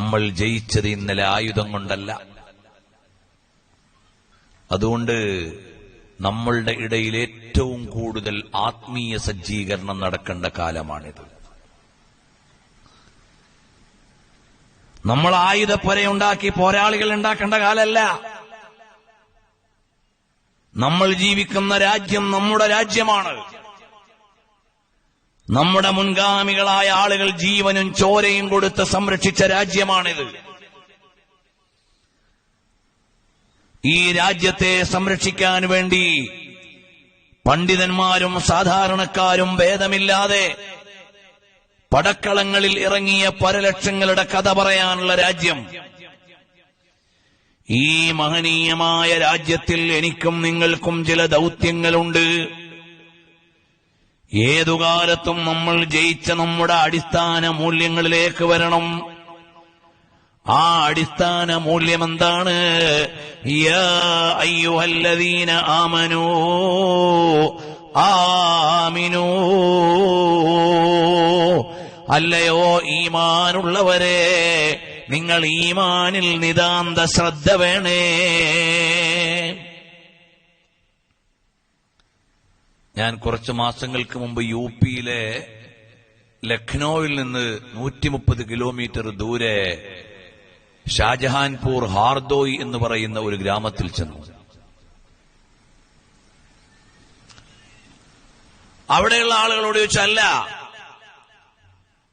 നമ്മൾ ജയിച്ചത് ഇന്നലെ ആയുധം കൊണ്ടല്ല. അതുകൊണ്ട് നമ്മളുടെ ഇടയിൽ ഏറ്റവും കൂടുതൽ ആത്മീയ സജ്ജീകരണം നടക്കേണ്ട കാലമാണിത്. നമ്മൾ ആയുധപ്പുരയുണ്ടാക്കി പോരാളികൾ ഉണ്ടാക്കേണ്ട കാലമല്ല. നമ്മൾ ജീവിക്കുന്ന രാജ്യം നമ്മുടെ രാജ്യമാണ്. നമ്മുടെ മുൻഗാമികളായ ആളുകൾ ജീവനും ചോരയും കൊടുത്ത് സംരക്ഷിച്ച രാജ്യമാണിത്. ഈ രാജ്യത്തെ സംരക്ഷിക്കാൻ വേണ്ടി പണ്ഡിതന്മാരും സാധാരണക്കാരും ഭേദമില്ലാതെ പടക്കളങ്ങളിൽ ഇറങ്ങിയ പരലക്ഷങ്ങളുടെ കഥ പറയാനുള്ള രാജ്യം. ഈ മഹനീയമായ രാജ്യത്തിൽ എനിക്കും നിങ്ങൾക്കും ചില ദൗത്യങ്ങളുണ്ട്. ഏതുകാലത്തും നമ്മൾ ജയിച്ച നമ്മുടെ അടിസ്ഥാന മൂല്യങ്ങളിലേക്ക് വരണം. ആ അടിസ്ഥാന മൂല്യം എന്താണ്? യാ അയ്യുഹല്ലദീന ആമനൂ ആമിനൂ, അല്ലയോ ഈമാനുള്ളവരെ, നിങ്ങൾ ഈമാനിൽ നിതാന്ത ശ്രദ്ധ വേണേ. ഞാൻ കുറച്ചു മാസങ്ങൾക്ക് മുമ്പ് യുപിയിലെ ലക്നൌവിൽ നിന്ന് 130 കിലോമീറ്റർ ദൂരെ ഷാജഹാൻപൂർ ഹാർദോയ് എന്ന് പറയുന്ന ഒരു ഗ്രാമത്തിൽ ചെന്നു. അവിടെയുള്ള ആളുകളോട് ചോദിച്ചല്ല,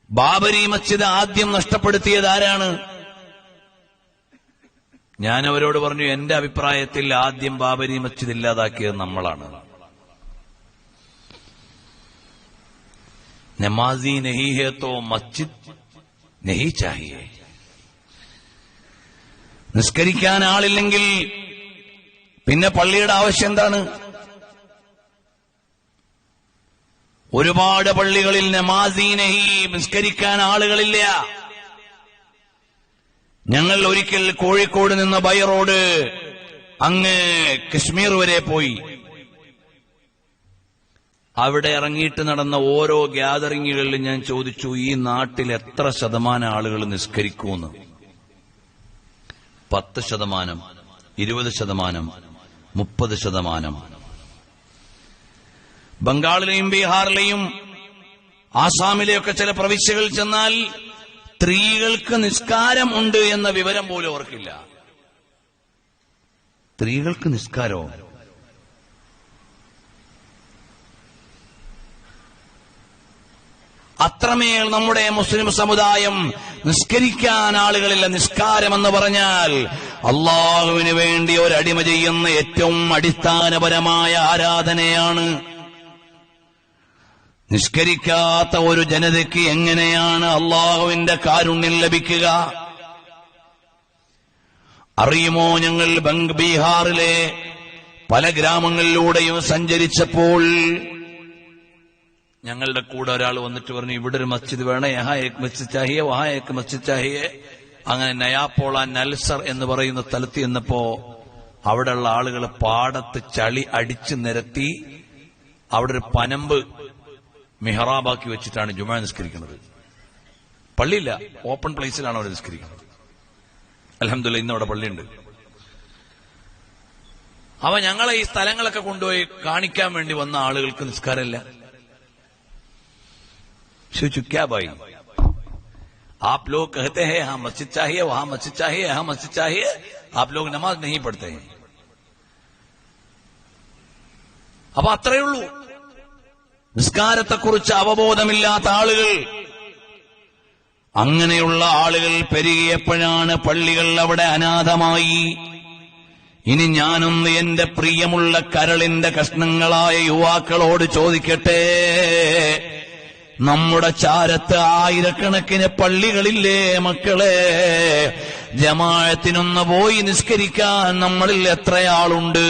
ബാബരി മസ്ജിദ് ആദ്യം നഷ്ടപ്പെടുത്തിയത് ആരാണ്? ഞാൻ അവരോട് പറഞ്ഞു, എന്റെ അഭിപ്രായത്തിൽ ആദ്യം ബാബരി മസ്ജിദ് ഇല്ലാതാക്കിയത് നമ്മളാണ്. നമാസി നഹീ ഹേ തോ മസ്ജിദ് നഹീ ചാഹിയേ. നിസ്കരിക്കാൻ ആളില്ലെങ്കിൽ പിന്നെ പള്ളിയുടെ ആവശ്യം എന്താണ്? ഒരുപാട് പള്ളികളിൽ നമാസി നഹീ, നിസ്കരിക്കാൻ ആളുകളില്ല. ഞങ്ങൾ ഒരിക്കൽ കോഴിക്കോട് നിന്ന് ബൈ റോഡ് അങ്ങ് കശ്മീർ വരെ പോയി. അവിടെ ഇറങ്ങിയിട്ട് നടന്ന ഓരോ ഗ്യാതറിങ്ങുകളിലും ഞാൻ ചോദിച്ചു, ഈ നാട്ടിൽ എത്ര ശതമാനം ആളുകൾ നിസ്കരിക്കൂന്ന്? 10%, 20%, 30%. ബംഗാളിലെയും ബീഹാറിലെയും ആസാമിലെയൊക്കെ ചില പ്രവിശ്യകളിൽ ചെന്നാൽ സ്ത്രീകൾക്ക് നിസ്കാരം ഉണ്ട് എന്ന വിവരം പോലും അവർക്കില്ല. സ്ത്രീകൾക്ക് നിസ്കാരമോ? അത്രമേൽ നമ്മുടെ മുസ്ലിം സമുദായം നിസ്കരിക്കാൻ ആളുകളില്ല. നിസ്കാരമെന്ന് പറഞ്ഞാൽ അള്ളാഹുവിന് വേണ്ടി ഒരടിമ ചെയ്യുന്ന ഏറ്റവും അടിസ്ഥാനപരമായ ആരാധനയാണ്. നിസ്കരിക്കാത്ത ഒരു ജനതയ്ക്ക് എങ്ങനെയാണ് അള്ളാഹുവിന്റെ കാരുണ്യം ലഭിക്കുക? അറിയുമോ, ഞങ്ങൾ ബീഹാറിലെ പല ഗ്രാമങ്ങളിലൂടെയും സഞ്ചരിച്ചപ്പോൾ ഞങ്ങളുടെ കൂടെ ഒരാൾ വന്നിട്ട് പറഞ്ഞു, ഇവിടെ ഒരു മസ്ജിദ് വേണം, യഹാ ഏക് മസ്ജിദ് ചാഹിയെ വഹാ ഏക് മസ്ജിദ് ചാഹിയെ. അങ്ങനെ നയാപ്പോള നൽസർ എന്ന് പറയുന്ന സ്ഥലത്ത് ചെന്നപ്പോ അവിടെയുള്ള ആളുകൾ പാടത്ത് ചളി അടിച്ചു നിരത്തി അവിടെ ഒരു പനമ്പ് മിഹറാബാക്കി വെച്ചിട്ടാണ് ജുമാ നിസ്കരിക്കുന്നത്. പള്ളിയില്ല, ഓപ്പൺ പ്ലേസിലാണ് അവർ നിസ്കരിക്കുന്നത്. അൽഹംദുലില്ലാഹ് ഇന്ന് അവിടെ പള്ളിയുണ്ട്. അവ ഞങ്ങളെ ഈ സ്ഥലങ്ങളൊക്കെ കൊണ്ടുപോയി കാണിക്കാൻ വേണ്ടി വന്ന ആളുകൾക്ക് നിസ്കാരമില്ല. क्या भाई, आप लोग कहते हैं यहाँ मस्जिद चाहिए, वहां मस्जिद चाहिए, यहाँ मस्जिद चाहिए, आप लोग नमाज नहीं पढ़ते हैं. അപ്പൊ അത്രയേ ഉള്ളൂ. നിസ്കാരത്തെക്കുറിച്ച് അവബോധമില്ലാത്ത ആളുകൾ, അങ്ങനെയുള്ള ആളുകൾ പെരുകിയപ്പോഴാണ് പള്ളികൾ അവിടെ അനാഥമായി. ഇനി ഞാനൊന്ന് എന്റെ പ്രിയമുള്ള കരളിന്റെ കഷ്ണങ്ങളായ യുവാക്കളോട് ചോദിക്കട്ടെ, നമ്മുടെ ചാരത്ത് ആയിരക്കണക്കിന് പള്ളികളില്ലേ മക്കളെ? ജമാഅത്തിനൊന്ന് പോയി നിസ്കരിക്കാൻ നമ്മളിൽ എത്രയാളുണ്ട്?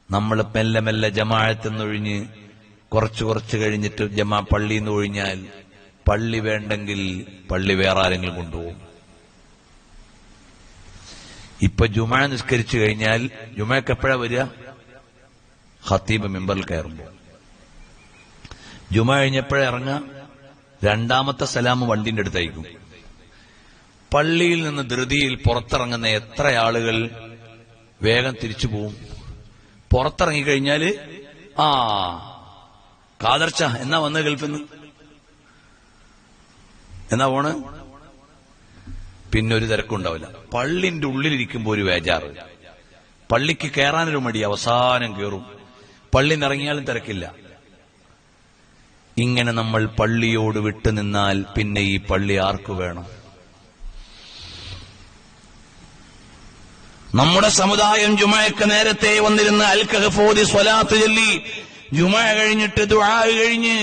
നമ്മൾ മെല്ലെ മെല്ലെ ജമാഅത്തെന്നൊഴിഞ്ഞ് കുറച്ചു കഴിഞ്ഞിട്ട് പള്ളിയിൽ നിന്ന് ഒഴിഞ്ഞാൽ പള്ളി വേണ്ടെങ്കിൽ പള്ളി വേറെ ആരെങ്കിലും കൊണ്ടുപോകും. ഇപ്പൊ ജുമാ നിസ്കരിച്ചു കഴിഞ്ഞാൽ ജുമയ്ക്ക് എപ്പോഴാ വരിക? ഖത്തീബ് മിമ്പറിൽ കയറുമ്പോൾ. ജുമാ കഴിഞ്ഞപ്പോഴേ ഇറങ്ങുക രണ്ടാമത്തെ സലാം വണ്ടിന്റെ അടുത്തായിരിക്കും. പള്ളിയിൽ നിന്ന് ധൃതിയിൽ പുറത്തിറങ്ങുന്ന എത്ര ആളുകൾ വേഗം തിരിച്ചു പോവും? പുറത്തിറങ്ങിക്കഴിഞ്ഞാല് കാതർച്ച എന്നാ വന്ന് ഗൾഫിൽ നിന്ന് എന്നാ പോണ്, പിന്നെ ഒരു തിരക്കുണ്ടാവില്ല. പള്ളിന്റെ ഉള്ളിലിരിക്കുമ്പോ ഒരു വേജാറ്, പള്ളിക്ക് കയറാനൊരു മടി, അവസാനം കയറും. പള്ളിന്നിറങ്ങിയാലും തിരക്കില്ല. ഇങ്ങനെ നമ്മൾ പള്ളിയോട് വിട്ടുനിന്നാൽ പിന്നെ ഈ പള്ളി ആർക്കു വേണം? നമ്മുടെ സമുദായം ജുമഅക്ക് നേരത്തെ വന്നിരുന്ന അൽ കഹ്ഫ് ഓതി സ്വലാത്ത് ചൊല്ലി ജുമഅ കഴിഞ്ഞിട്ട് ദുആ കഴിഞ്ഞ്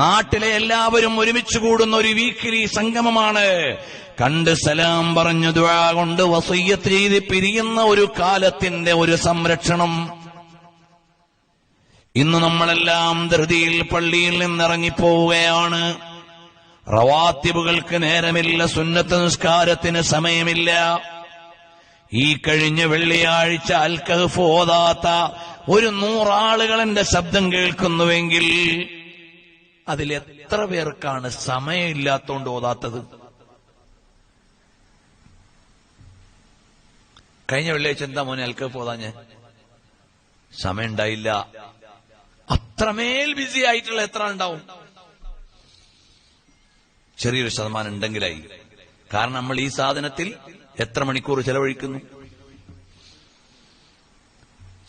നാട്ടിലെ എല്ലാവരും ഒരുമിച്ച് കൂടുന്ന ഒരു വീക്കിലി സംഗമമാണ്. കണ്ട് സലാം പറഞ്ഞ് ദുആ കൊണ്ട് വസിയ്യത്ത് ചെയ്ത് പിരിയുന്ന ഒരു കാലത്തിന്റെ ഒരു സംരക്ഷണം. ഇന്ന് നമ്മളെല്ലാം ധൃതിയിൽ പള്ളിയിൽ നിന്നിറങ്ങിപ്പോവുകയാണ്. റവാത്തിബുകൾക്ക് നേരമില്ല, സുന്നത്ത് നിസ്കാരത്തിന് സമയമില്ല. ഈ കഴിഞ്ഞ വെള്ളിയാഴ്ച അൽ കഹ്ഫ് ഓതാത്ത ഒരു 100 ആളുകൾ എന്റെ ശബ്ദം കേൾക്കുന്നുവെങ്കിൽ അതിൽ എത്ര പേർക്കാണ് സമയമില്ലാത്തോണ്ട് ഓതാത്തത്? കഴിഞ്ഞ വെള്ളിയാഴ്ച എന്താ മോനെ അൽ കഹ്ഫ് ഓതാഞ്ഞ്? സമയം ഉണ്ടായില്ല. അത്രമേൽ ബിസി ആയിട്ടുള്ള എത്ര ഉണ്ടാവും? ചെറിയൊരു ശതമാനം ഉണ്ടെങ്കിലായി. കാരണം നമ്മൾ ഈ സാധനത്തിൽ എത്ര മണിക്കൂർ ചെലവഴിക്കുന്നു?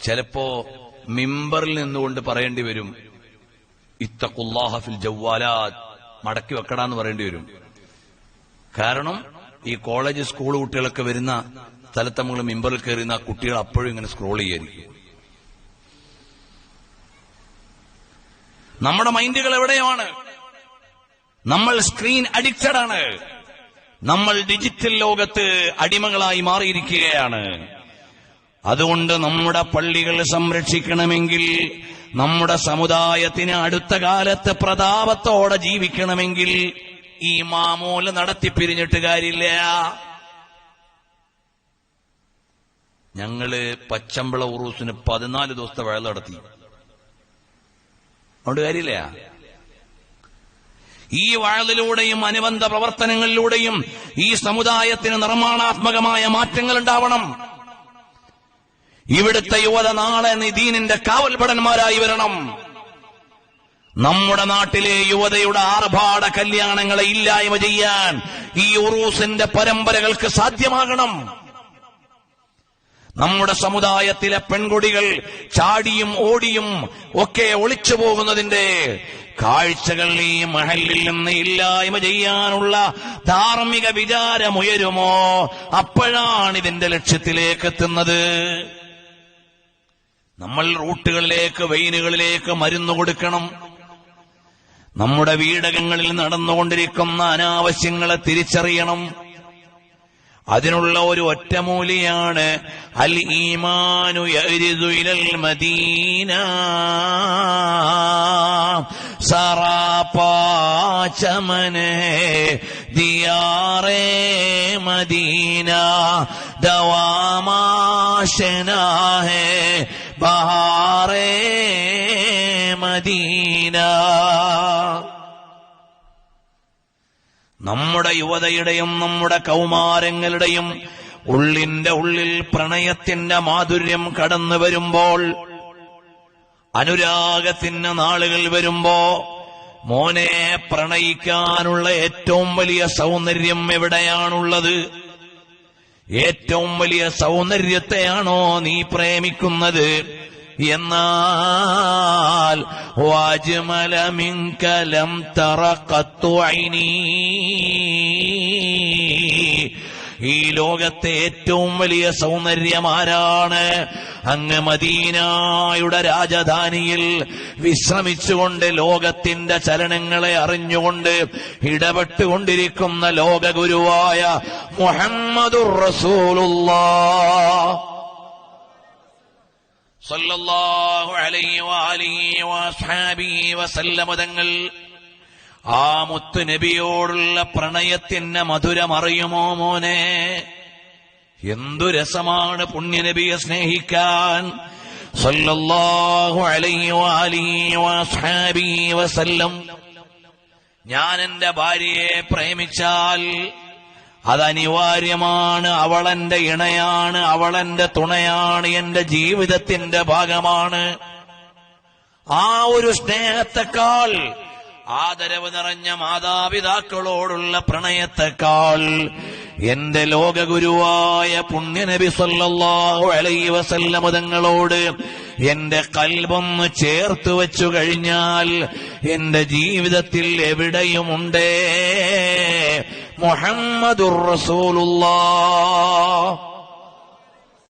ചിലപ്പോ മിമ്പറിൽ നിന്നുകൊണ്ട് പറയേണ്ടി വരും, ഇത്തഖുല്ലാഹ ഫിൽ ജവ്വാലാത്ത്, മടക്കി വെക്കടാന്ന് പറയേണ്ടി വരും. കാരണം ഈ കോളേജ് സ്കൂൾ കുട്ടികളൊക്കെ വരുന്ന സ്ഥലത്ത് നമ്മൾ മിമ്പറിൽ കയറുന്ന കുട്ടികൾ അപ്പോഴും ഇങ്ങനെ സ്ക്രോൾ ചെയ്യായിരിക്കും. നമ്മുടെ മൈൻഡുകൾ എവിടെയാണ്? നമ്മൾ സ്ക്രീൻ അഡിക്റ്റഡ് ആണ്. നമ്മൾ ഡിജിറ്റൽ ലോകത്ത് അടിമകളായി മാറിയിരിക്കുകയാണ്. അതുകൊണ്ട് നമ്മുടെ പള്ളികൾ സംരക്ഷിക്കണമെങ്കിൽ, നമ്മുടെ സമുദായത്തിന് അടുത്ത കാലത്ത് പ്രതാപത്തോടെ ജീവിക്കണമെങ്കിൽ ഈ മാമൂല് നടത്തിപ്പിരിഞ്ഞിട്ട് കാര്യമില്ല. ഞങ്ങള് പച്ചമ്പള ഉറൂസിന് 14 ദിവസത്തെ വയൽ നടത്തി. അതുകൊണ്ട് കാര്യമില്ല. ഈ വഅലിലൂടെയും അനുബന്ധ പ്രവർത്തനങ്ങളിലൂടെയും ഈ സമുദായത്തിന് നിർമ്മാണാത്മകമായ മാറ്റങ്ങൾ ഉണ്ടാവണം. ഇവിടുത്തെ യുവത നാളെ ദീനിന്റെ കാവൽഭടന്മാരായി വരണം. നമ്മുടെ നാട്ടിലെ യുവതയുടെ ആർഭാട കല്യാണങ്ങളെ ഇല്ലായ്മ ചെയ്യാൻ ഈ ഉറൂസിന്റെ പരമ്പരകൾക്ക് സാധ്യമാകണം. നമ്മുടെ സമുദായത്തിലെ പെൺകുട്ടികൾ ചാടിയും ഓടിയും ഒക്കെ ഒളിച്ചു പോകുന്നതിന്റെ കാഴ്ചകൾ ഈ മഹല്ലിൽ നിന്ന് ഇല്ലായ്മ ചെയ്യാനുള്ള ധാർമ്മിക വിചാരമുയരുമോ അപ്പോഴാണ് ഇതിന്റെ ലക്ഷ്യത്തിലേക്ക് എത്തുന്നത്. നമ്മൾ റൂട്ടുകളിലേക്ക്, വെയിനുകളിലേക്ക് മരുന്ന് കൊടുക്കണം. നമ്മുടെ വീടകങ്ങളിൽ നടന്നുകൊണ്ടിരിക്കുന്ന അനാവശ്യങ്ങളെ തിരിച്ചറിയണം. അതിനുള്ള ഒരു ഒറ്റമൂലിയാണ് അൽ ഈമാനു യരിദു ഇലൽ മദീന സറാപാ ചമനെ ദിയാറേ മദീന ദവാമാശനാ ഹേ ബഹാറേ മദീന. നമ്മുടെ യുവതയുടെയും നമ്മുടെ കൗമാരങ്ങളുടെയും ഉള്ളിന്റെ ഉള്ളിൽ പ്രണയത്തിന്റെ മാധുര്യം കടന്നു വരുമ്പോൾ, അനുരാഗത്തിന് നാളുകൾ വരുമ്പോ, മോനെ പ്രണയിക്കാനുള്ള ഏറ്റവും വലിയ സൗന്ദര്യം എവിടെയാണുള്ളത്? ഏറ്റവും വലിയ സൗന്ദര്യത്തെയാണോ നീ പ്രേമിക്കുന്നത്? എന്നാൽ വാജ്മല മിൻക ലം തറ ഖത്തു ഐനി, ഈ ലോകത്തെ ഏറ്റവും വലിയ സൗന്ദര്യം ആരാണ്? അങ്ങ് മദീനയുടെ രാജധാനിയിൽ വിശ്രമിച്ചുകൊണ്ട് ലോകത്തിന്റെ ചലനങ്ങളെ അറിഞ്ഞുകൊണ്ട് ഇടപെട്ടുകൊണ്ടിരിക്കുന്ന ലോകഗുരുവായ മുഹമ്മദുർ റസൂലുള്ളാഹ് സല്ലല്ലാഹു അലൈഹി വഅലിഹി വഅസ്ഹാബിഹി വസല്ലമ തങ്ങൾ ആ മുത്ത് നബിയോടുള്ള പ്രണയത്തിന്റെ മധുരം അറിയുമോ മോനെ? എന്തു രസമാണ് പുണ്യനബിയെ സ്നേഹിക്കാൻ. സല്ലല്ലാഹു അലൈഹി വഅലിഹി വഅസ്ഹാബിഹി വസല്ലം ഞാൻ എന്റെ ഭാര്യയെ പ്രേമിച്ചാൽ അതനിവാര്യമാണ്. അവളെന്റെ ഇണയാണ്, അവളെന്റെ തുണയാണ്, എന്റെ ജീവിതത്തിന്റെ ഭാഗമാണ്. ആ ഒരു സ്നേഹത്തെക്കാൾ, ആദരവ് നിറഞ്ഞ മാതാപിതാക്കളോടുള്ള പ്രണയത്തെക്കാൾ എന്റെ ലോകഗുരുവായ പുണ്യനബി സല്ലല്ലാഹു അലൈഹി വസല്ലം തങ്ങളോട് എന്റെ കൽബൊന്ന് ചേർത്ത് വെച്ചു കഴിഞ്ഞാൽ എന്റെ ജീവിതത്തിൽ എവിടെയുമുണ്ടേ മുഹമ്മദുർ റസൂലുള്ളാഹ്.